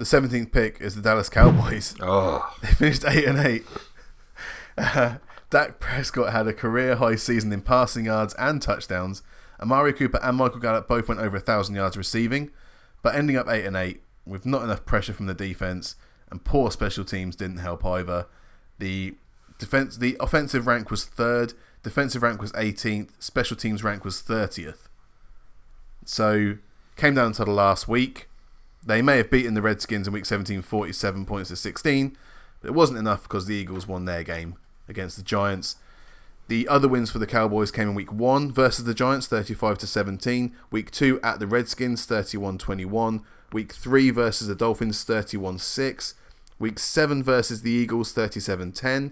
17th pick is the Dallas Cowboys. Oh, They finished 8-8. Dak Prescott had a career-high season in passing yards and touchdowns. Amari Cooper and Michael Gallup both went over 1,000 yards receiving, but ending up 8-8 with not enough pressure from the defense, and poor special teams didn't help either. The offensive rank was 3rd, defensive rank was 18th, special teams rank was 30th. So, came down to the last week. They may have beaten the Redskins in week 17 47 points to 16, but it wasn't enough because the Eagles won their game against the Giants. The other wins for the Cowboys came in week 1 versus the Giants 35-17, week 2 at the Redskins 31-21, week 3 versus the Dolphins 31-6, week 7 versus the Eagles 37-10.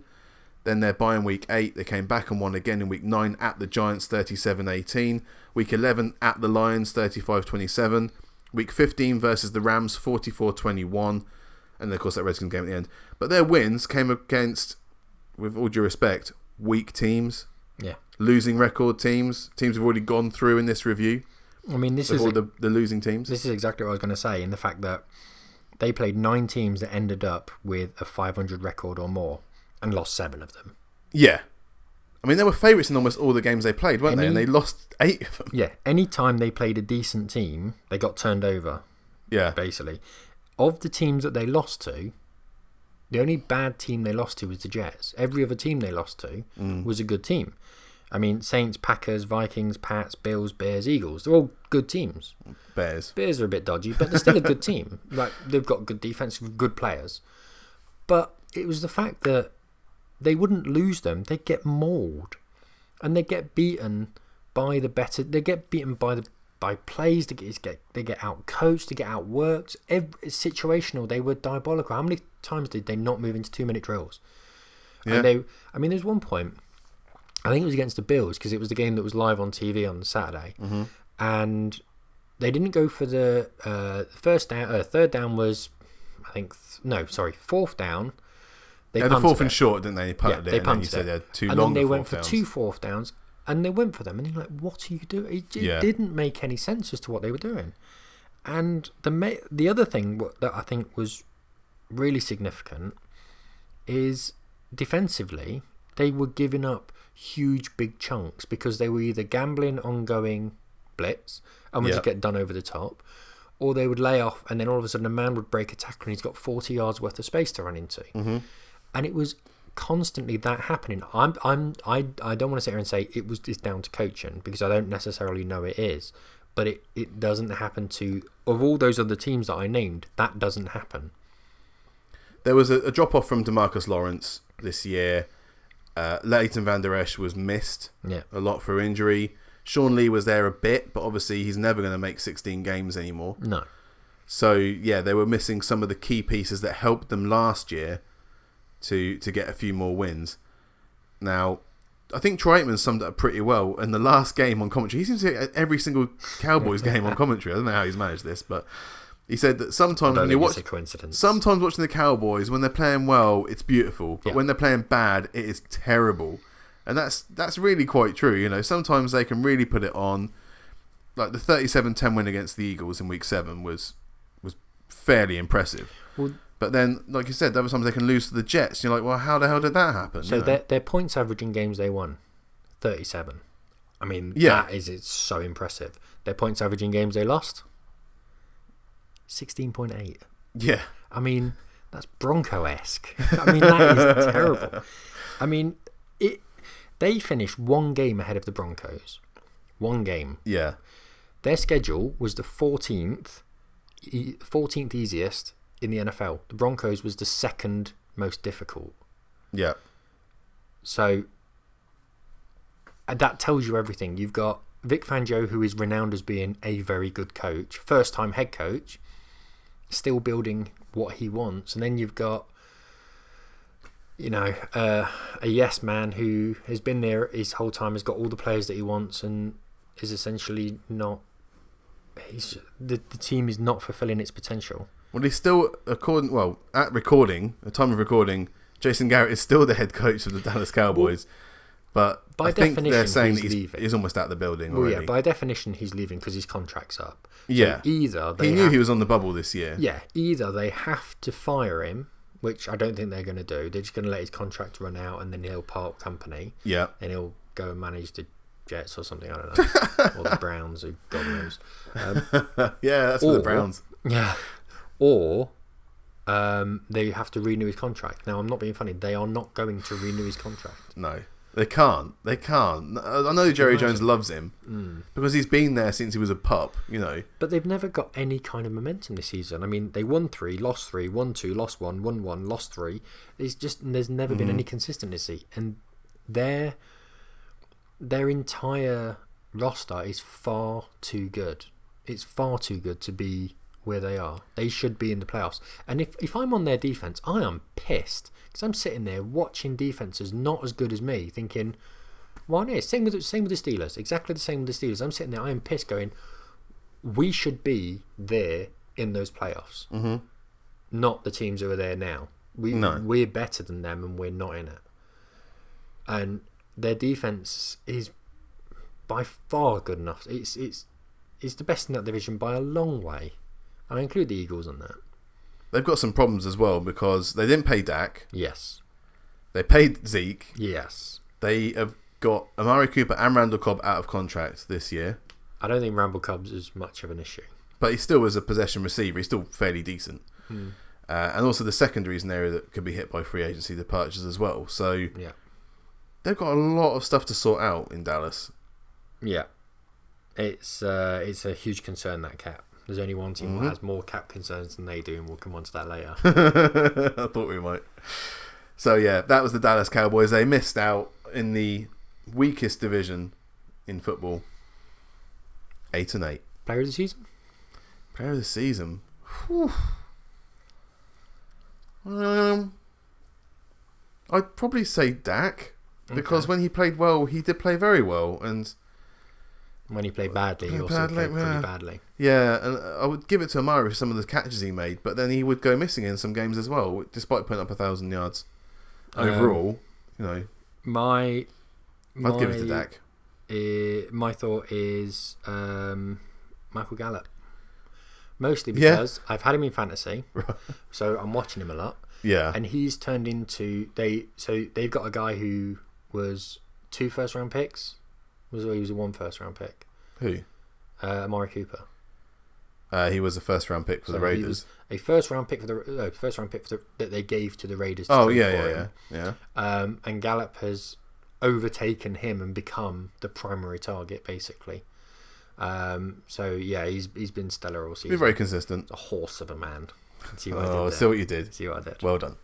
Then their bye in week 8, they came back and won again in week 9 at the Giants 37-18, week 11 at the Lions 35-27, week 15 versus the Rams 44-21, and of course that Redskins game at the end. But their wins came against, with all due respect, weak teams, losing record teams who've already gone through in this review. I mean, this is all the losing teams. This is exactly what I was going to say, in the fact that they played 9 teams that ended up with a 500 record or more and lost 7 of them. Yeah. I mean, they were favourites in almost all the games they played, weren't they? And they lost 8 of them. Yeah. Any time they played a decent team, they got turned over. Yeah. Basically. Of the teams that they lost to, the only bad team they lost to was the Jets. Every other team they lost to was a good team. I mean, Saints, Packers, Vikings, Pats, Bills, Bears, Eagles. They're all good teams. Bears are a bit dodgy, but they're still a good team. Like, they've got good defense, good players. But it was the fact that they wouldn't lose them. They'd get mauled. And they get beaten by the better... They get beaten by plays, they get out-coached, they get outworked. Situational, they were diabolical. How many times did they not move into 2-minute drills? Yeah. And there's one point, I think it was against the Bills, because it was the game that was live on TV on Saturday, and they didn't go for the first down. Third down was, fourth down. They had the fourth and short, didn't they? They punted it. They punted you said it. they had 2 and longer then they went for downs. 2 fourth downs, and they went for them. And you're like, what are you doing? It didn't make any sense as to what they were doing. And the other thing that I think was really significant is defensively, they were giving up huge big chunks because they were either gambling on going blitz and would just get done over the top, or they would lay off and then all of a sudden a man would break a tackle and he's got 40 yards worth of space to run into. And it was constantly that happening. I don't want to sit here and say it's down to coaching, because I don't necessarily know it is, but it doesn't happen to, of all those other teams that I named, that doesn't happen. There was a drop off from DeMarcus Lawrence this year. Leighton Van Der Esch was missed a lot for injury. Sean Lee was there a bit, but obviously he's never going to make 16 games anymore. No. So yeah, they were missing some of the key pieces that helped them last year to get a few more wins. Now, I think Troy Aikman summed it up pretty well in the last game on commentary. He seems to get every single Cowboys game on commentary. I don't know how he's managed this, but he said that sometimes when you watch, sometimes watching the Cowboys, when they're playing well, it's beautiful, but when they're playing bad, it is terrible. And that's really quite true. You know, sometimes they can really put it on. Like the 37-10 win against the Eagles in week 7 was fairly impressive. Well, but then, like you said, other times they can lose to the Jets. You're like, well, how the hell did that happen? So their points averaging games they won, 37. I mean, it's so impressive. Their points averaging games they lost, 16.8. Yeah. I mean, that's Bronco-esque. I mean, that is terrible. I mean, they finished 1 game ahead of the Broncos. 1 game. Yeah. Their schedule was the 14th easiest in the NFL. The Broncos was the 2nd most difficult. Yeah. So that tells you everything. You've got Vic Fangio, who is renowned as being a very good coach, first-time head coach, still building what he wants. And then you've got, a yes man who has been there his whole time, has got all the players that he wants, and is essentially not. The team is not fulfilling its potential. Well, he's still, at time of recording, Jason Garrett is still the head coach of the Dallas Cowboys. But by I think definition, they're saying he's that leaving. he's almost out of the building Well, already. yeah, by definition, he's leaving because his contract's up. Yeah. So either He knew he was on the bubble this year. Yeah, either they have to fire him, which I don't think they're going to do. They're just going to let his contract run out and then he'll part company. Yeah. And he'll go and manage the Jets or something, I don't know. Or the Browns, who God knows. Yeah, that's for the Browns. Yeah. Or they have to renew his contract. Now, I'm not being funny. They are not going to renew his contract. No. They can't. They can't. I know Jerry Jones loves him because he's been there since he was a pup, you know. But they've never got any kind of momentum this season. I mean, they won 3, lost 3, won 2, lost 1, won 1, lost 3. There's never been any consistency, and their entire roster is far too good. It's far too good to be where they are. They should be in the playoffs. And if I'm on their defense, I am pissed because I'm sitting there watching defenses not as good as me, thinking, why not? Same with the Steelers. Exactly the same with the Steelers. I'm sitting there, I am pissed, going, we should be there in those playoffs, not the teams who are there now. We're better than them, and we're not in it. And their defense is by far good enough. It's the best in that division by a long way. I include the Eagles on that. They've got some problems as well because they didn't pay Dak. Yes. They paid Zeke. Yes. They have got Amari Cooper and Randall Cobb out of contract this year. I don't think Randall Cobb's is much of an issue. But he still is a possession receiver. He's still fairly decent. And also the secondary is an area that could be hit by free agency departures as well. So yeah, they've got a lot of stuff to sort out in Dallas. Yeah. It's a huge concern, that cap. There's only one team that has more cap concerns than they do, and we'll come on to that later. I thought we might. So yeah, that was the Dallas Cowboys. They missed out in the weakest division in football. 8-8. Player of the season? Player of the season. I'd probably say Dak, because when he played well, he did play very well, and when he played badly, he also played pretty badly. Yeah, and I would give it to Amari for some of the catches he made, but then he would go missing in some games as well, despite putting up 1,000 yards. Overall, you know, I'd give it to Dak. My thought is Michael Gallup. Mostly because I've had him in fantasy, so I'm watching him a lot. Yeah, and he's turned into they've got a guy who was 2 first-round picks. He was a 1 first-round pick. Who? Amari Cooper. He was a first-round pick for the Raiders. He was a first-round pick that they gave to the Raiders. Yeah. And Gallup has overtaken him and become the primary target, basically. So yeah, he's been stellar all season. Been very consistent. A horse of a man. See what I did there. See what you did. See what I did. Well done.